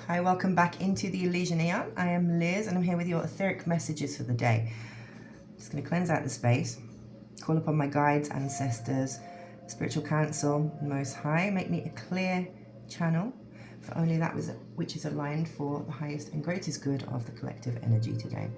Hi, welcome back into the Elizian Aeon. I am Liz and I'm here with your etheric messages for the day. Just going to cleanse out the space, call upon my guides, ancestors, spiritual council, Most High. Make me a clear channel for only that which is aligned for the highest and greatest good of the collective energy today.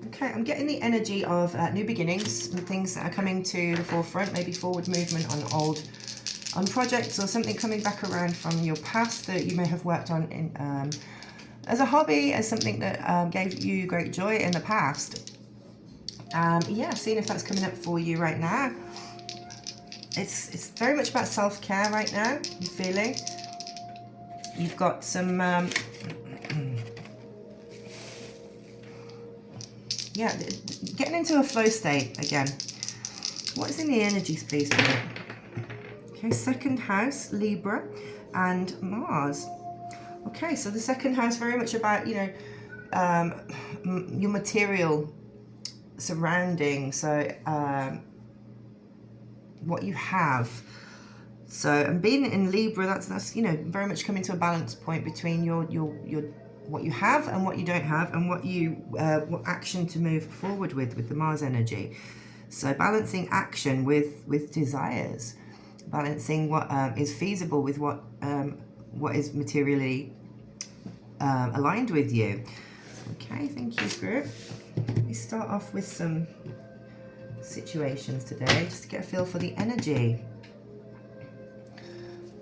Okay, I'm getting the energy of new beginnings and things that are coming to the forefront, maybe forward movement on projects or something coming back around from your past that you may have worked on in, as a hobby, as something that gave you great joy in the past. Yeah, seeing if that's coming up for you right now. It's very much about self-care right now, I'm feeling. You've got some... yeah, getting into a flow state again. What is in the energies, please? Okay, second house, Libra, and Mars. Okay, so the second house, very much about, you know, your material surrounding, so what you have. So, and being in Libra, that's you know, very much coming to a balance point between your what you have and what you don't have, and what action to move forward with the Mars energy. So balancing action with desires, balancing what is feasible with what is materially aligned with you. Okay, thank you, Spirit. Let me start off with some situations today, just to get a feel for the energy.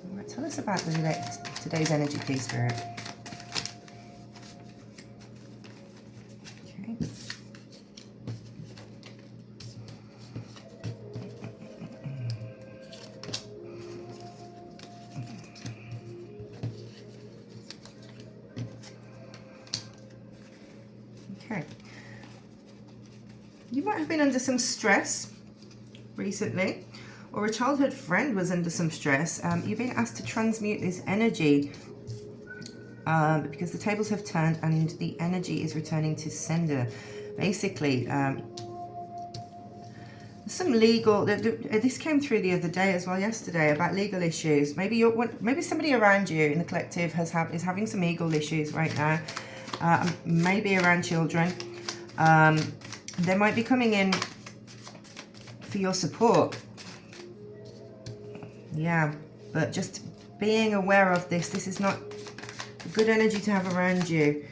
All right, tell us about today's energy, please, Spirit. Okay. You might have been under some stress recently, or a childhood friend was under some stress. You're being asked to transmute this energy because the tables have turned and the energy is returning to sender. Basically, some legal, this came through the other day as well, yesterday, about legal issues. Maybe maybe somebody around you in the collective is having some legal issues right now. Maybe around children. They might be coming in for your support. Yeah, but just being aware of this is not a good energy to have around you.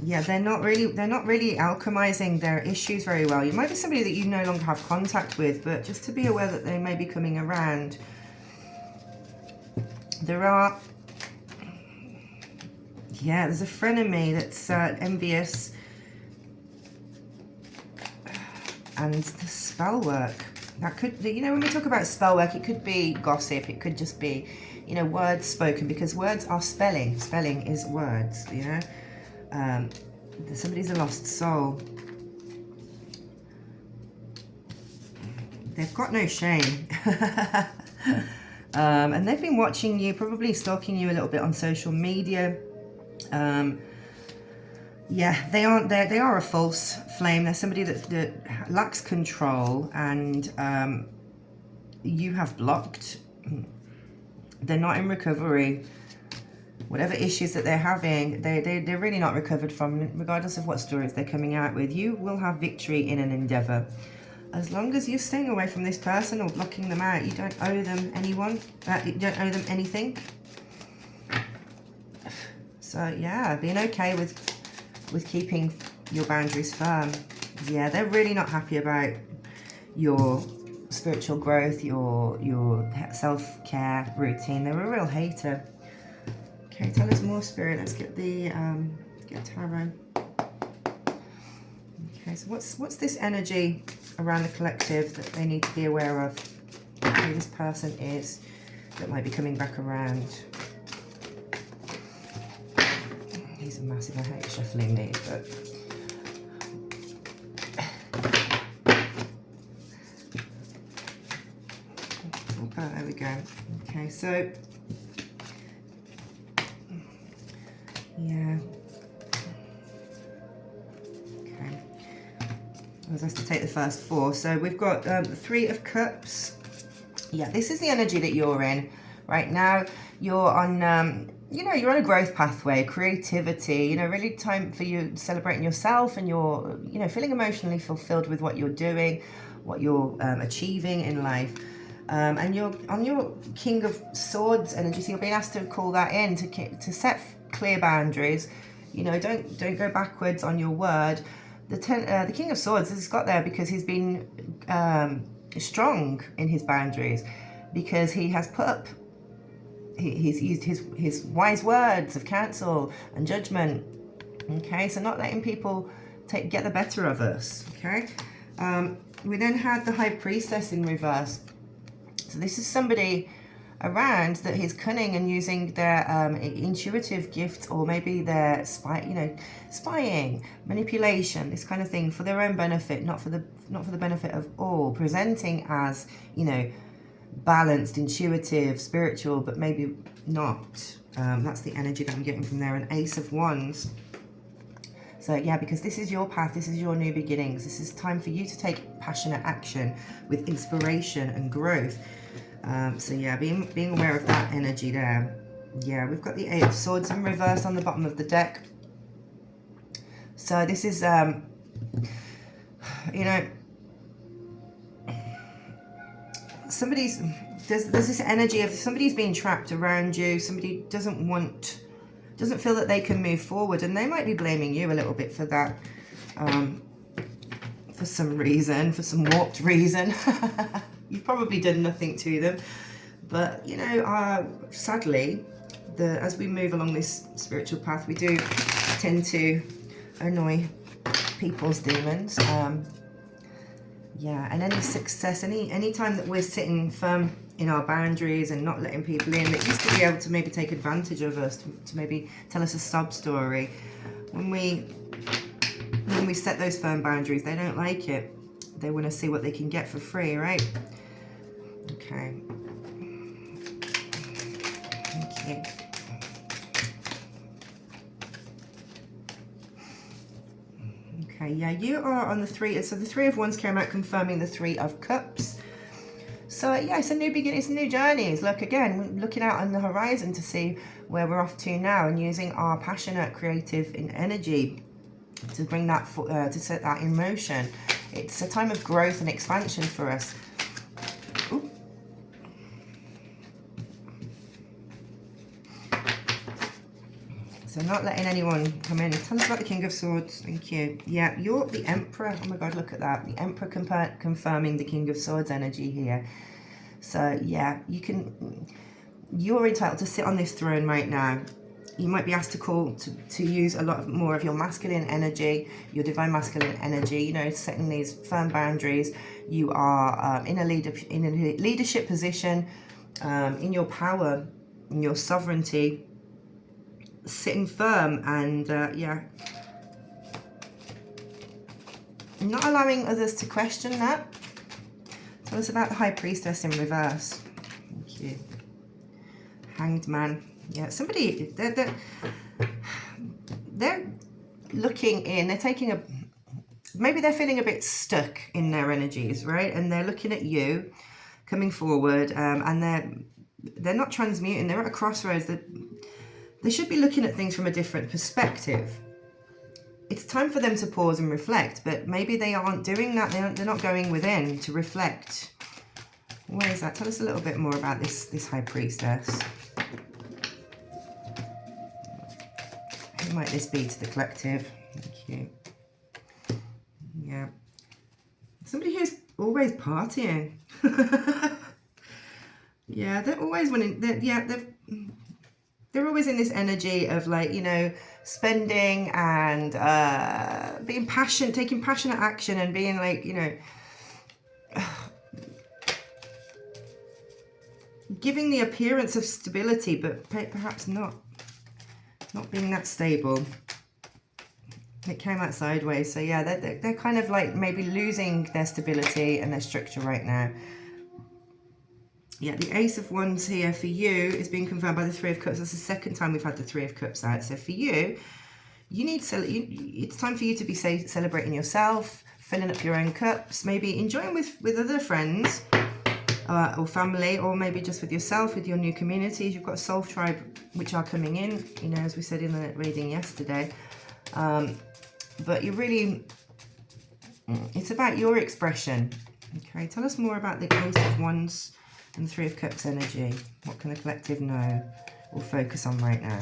Yeah, they're not really alchemizing their issues very well. You might be somebody that you no longer have contact with, but just to be aware that they may be coming around. Yeah, there's a frenemy that's envious. And the spell work. That could be, you know, when we talk about spell work, it could be gossip. It could just be, you know, words spoken, because words are spelling. Spelling is words, you know. Somebody's a lost soul. They've got no shame. And they've been watching you, probably stalking you a little bit on social media. Yeah, they are a false flame. They're somebody that lacks control, and you have blocked. They're not in recovery. Whatever issues that they're having, they're really not recovered from, regardless of what stories they're coming out with. You will have victory in an endeavor. As long as you're staying away from this person or blocking them out, you don't owe them anyone. You don't owe them anything. So yeah, being okay with keeping your boundaries firm. Yeah, they're really not happy about your spiritual growth, your self-care routine. They're a real hater. Okay, tell us more, Spirit. Let's get the tarot. Okay, so what's this energy around the collective that they need to be aware of? Who this person is that might be coming back around. These are massive. I hate shuffling these, but oh, there we go. Okay, so yeah. Okay. was asked to take the first 4. So we've got the 3 of Cups. Yeah, this is the energy that you're in right now. You're on, you know, you're on a growth pathway, creativity, you know, really time for you celebrating yourself, and you're, you know, feeling emotionally fulfilled with what you're doing, what you're achieving in life. And you're on your King of Swords energy, so you're being asked to call that in, to set clear boundaries. You know, don't go backwards on your word. The King of Swords has got there because he's been strong in his boundaries, because he has put up, he's used his wise words of counsel and judgment. Okay, so not letting people get the better of us. Okay, we then had the High Priestess in reverse. So this is somebody around that is cunning and using their intuitive gifts, or maybe their spying, manipulation, this kind of thing, for their own benefit, not for the benefit of all. Presenting as, you know, balanced, intuitive, spiritual, but maybe not. That's the energy that I'm getting from there. An Ace of Wands. So yeah, because this is your path, this is your new beginnings. This is time for you to take passionate action with inspiration and growth. So yeah, being aware of that energy there. Yeah, we've got the 8 of Swords in reverse on the bottom of the deck. So this is, you know, there's this energy of somebody's being trapped around you. Somebody doesn't feel that they can move forward, and they might be blaming you a little bit for that, for some reason, for some warped reason. You've probably done nothing to them, but you know, sadly, as we move along this spiritual path, we do tend to annoy people's demons. Yeah, and any success, any time that we're sitting firm in our boundaries and not letting people in that used to be able to maybe take advantage of us, to maybe tell us a sob story, when we set those firm boundaries, they don't like it. They want to see what they can get for free, right? Okay. Thank you. Okay, yeah, you are on the 3. So the 3 of Wands came out confirming the 3 of Cups. So yeah, it's a new beginning, it's a new journey. It's like, again, we're looking out on the horizon to see where we're off to now, and using our passionate, creative energy to bring that, to set that in motion. It's a time of growth and expansion for us. Ooh. So not letting anyone come in. Tell us about the King of Swords. Thank you. Yeah, you're the Emperor. Oh my God, look at that. The Emperor confirming the King of Swords energy here. So yeah, you're entitled to sit on this throne right now. You might be asked to use a lot more of your masculine energy, your divine masculine energy, you know, setting these firm boundaries. You are in a leadership position, in your power, in your sovereignty, sitting firm, and yeah, not allowing others to question that. Tell us about the High Priestess in reverse. Thank you. Hanged Man. Yeah, somebody, they're looking in, they're taking maybe they're feeling a bit stuck in their energies, right? And they're looking at you coming forward, and they're not transmuting, they're at a crossroads. They should be looking at things from a different perspective. It's time for them to pause and reflect, but maybe they aren't doing that. They're not going within to reflect. Where is that? Tell us a little bit more about this High Priestess. Who might this be to the collective? Thank you. Yeah. Somebody who's always partying. Yeah, they're always wanting, they're always in this energy of, like, you know, spending and being passionate, taking passionate action, and being like, you know, giving the appearance of stability, but perhaps not being that stable. It came out sideways. So yeah, they're kind of like maybe losing their stability and their structure right now. Yeah, the Ace of Wands here for you is being confirmed by the 3 of Cups. That's the second time we've had the 3 of Cups out. So for you, it's time for you to be celebrating yourself, filling up your own cups, maybe enjoying with other friends or family, or maybe just with yourself, with your new communities. You've got a soul tribe which are coming in, you know, as we said in the reading yesterday. But you really, it's about your expression. Okay, tell us more about the Ace of Wands and the Three of Cups energy. What can the collective know or focus on right now?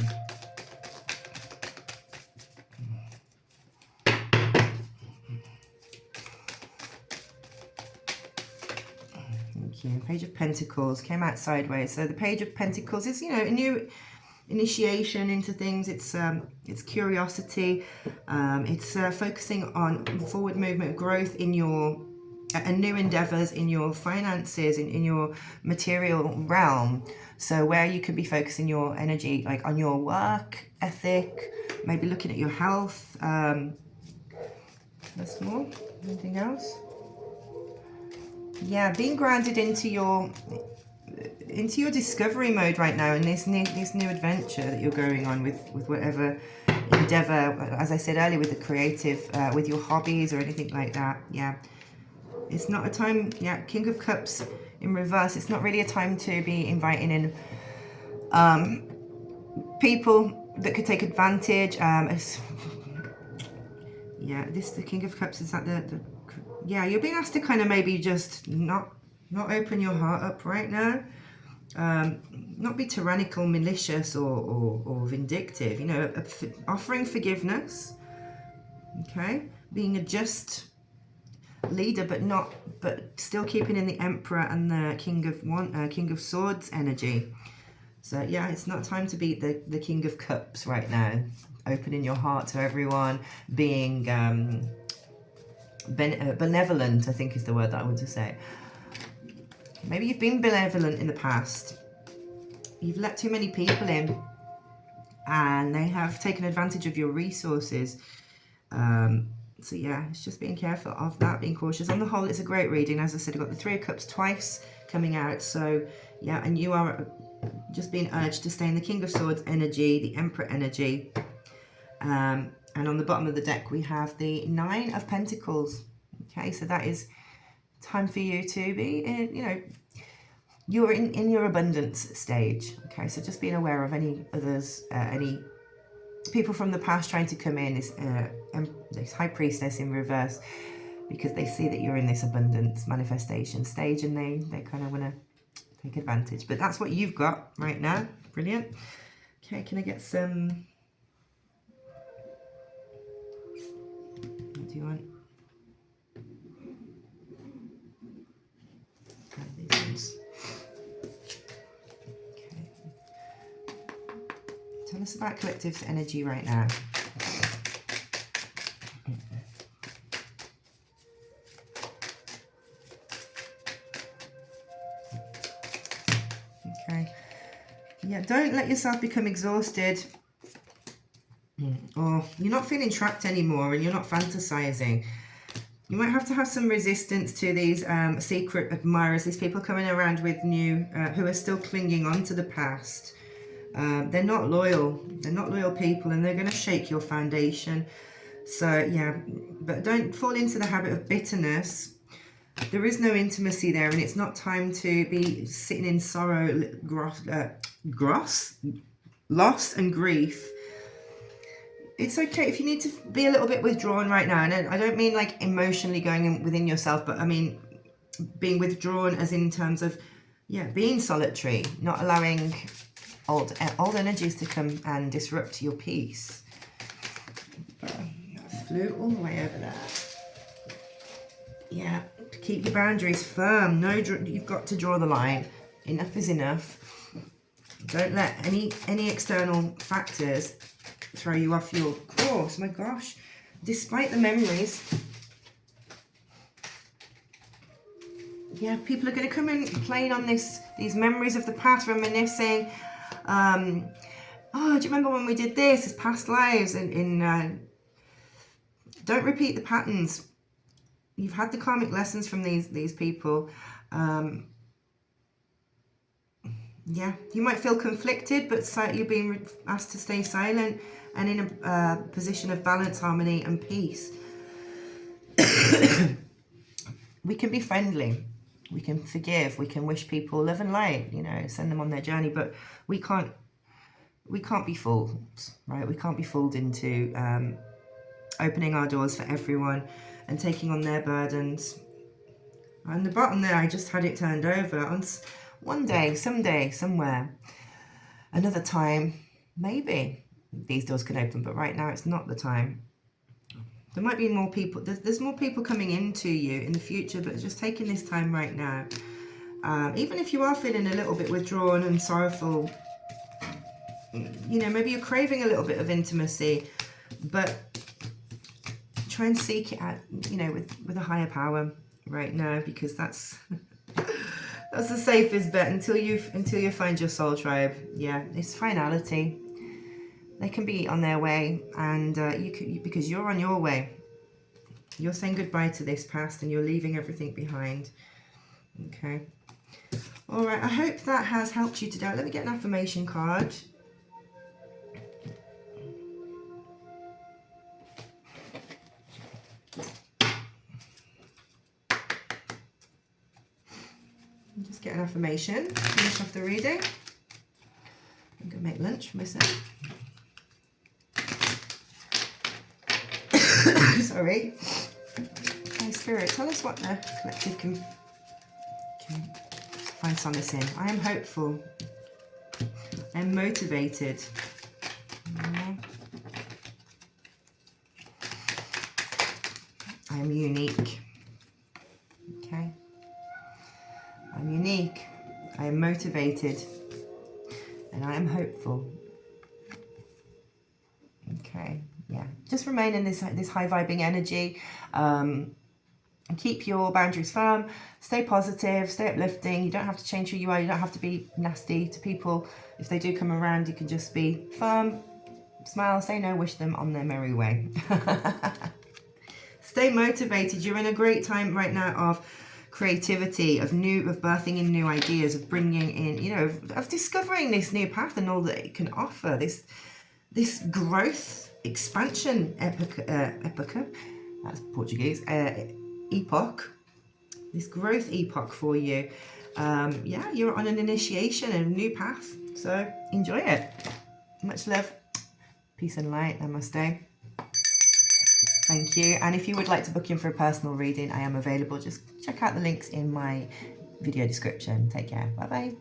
Page of Pentacles came out sideways. So the Page of Pentacles is, you know, a new initiation into things. It's curiosity. It's focusing on forward movement, growth in your and new endeavors in your finances, in your material realm. So where you could be focusing your energy, like on your work ethic, maybe looking at your health. That's more. Anything else? Yeah, being grounded into your discovery mode right now, in this new adventure that you're going on with whatever endeavor, as I said earlier, with the creative, with your hobbies or anything like that. Yeah, it's not a time. Yeah, King of Cups in reverse. It's not really a time to be inviting in people that could take advantage. Yeah, the King of Cups is that the yeah, you're being asked to kind of maybe just not open your heart up right now. Not be tyrannical, malicious, or vindictive. You know, offering forgiveness. Okay, being a just leader, but still keeping in the Emperor and the King of Swords energy. So yeah, it's not time to be the King of Cups right now. Opening your heart to everyone, being benevolent, I think is the word that I want to say. Maybe you've been benevolent in the past. You've let too many people in and they have taken advantage of your resources. So yeah, it's just being careful of that, being cautious. On the whole, it's a great reading. As I said, I've got the Three of Cups twice coming out. So yeah, and you are just being urged to stay in the King of Swords energy, the Emperor energy. And on the bottom of the deck, we have the Nine of Pentacles. Okay, so that is time for you to be, you know, you're in your abundance stage. Okay, so just being aware of any others, any people from the past trying to come in, this High Priestess in reverse, because they see that you're in this abundance manifestation stage and they kind of want to take advantage. But that's what you've got right now. Brilliant. Okay, can I get some... What do you want? These ones. Okay. Tell us about collective's energy right now. Okay. Yeah, don't let yourself become exhausted. Or you're not feeling trapped anymore and you're not fantasizing. You might have to have some resistance to these secret admirers, these people coming around with new, who are still clinging on to the past. They're not loyal. They're not loyal people and they're going to shake your foundation. So yeah, but don't fall into the habit of bitterness. There is no intimacy there and it's not time to be sitting in sorrow, loss and grief. It's okay if you need to be a little bit withdrawn right now. And I don't mean like emotionally going within yourself, but I mean being withdrawn as in terms of, yeah, being solitary, not allowing old energies to come and disrupt your peace. I flew all the way over there. Yeah, keep your boundaries firm. No, you've got to draw the line. Enough is enough. Don't let any external factors throw you off your course. My gosh, despite the memories, yeah, people are going to come in playing on these memories of the past, reminiscing. Oh, do you remember when we did this as past lives? And don't repeat the patterns. You've had the karmic lessons from these people. Yeah, you might feel conflicted, but you're being asked to stay silent and in a position of balance, harmony and peace. We can be friendly, we can forgive, we can wish people love and light, you know, send them on their journey, but we can't be fooled, right? We can't be fooled into opening our doors for everyone and taking on their burdens. On the bottom there, I just had it turned over. On one day, someday, somewhere, another time, maybe these doors can open, but right now it's not the time. There might be more people. There's more people coming into you in the future, but just taking this time right now. Even if you are feeling a little bit withdrawn and sorrowful, you know, maybe you're craving a little bit of intimacy, but try and seek it out, you know, with a higher power right now, because that's that's the safest bet until you find your soul tribe. Yeah, it's finality. They can be on their way, and because you're on your way. You're saying goodbye to this past and you're leaving everything behind. Okay. All right. I hope that has helped you today. Let me get an affirmation card. Just get an affirmation. Finish off the reading. I'm going to make lunch for myself. Sorry. Okay, Spirit, tell us what the collective can find solace in. I am hopeful. I am motivated. I am unique. Okay. I'm unique. I am motivated. And I am hopeful. Okay. Yeah, just remain in this high vibing energy, and keep your boundaries firm, stay positive, stay uplifting. You don't have to change who you are, you don't have to be nasty to people. If they do come around, you can just be firm, smile, say no, wish them on their merry way. Stay motivated. You're in a great time right now of creativity, of birthing in new ideas, of bringing in, you know, of discovering this new path and all that it can offer, this growth, expansion epoch, that's Portuguese, epoch, this growth epoch for you. Yeah, you're on an initiation, a new path, so enjoy it. Much love, peace and light. Namaste. Thank you. And if you would like to book in for a personal reading, I am available. Just check out the links in my video description. Take care. Bye bye.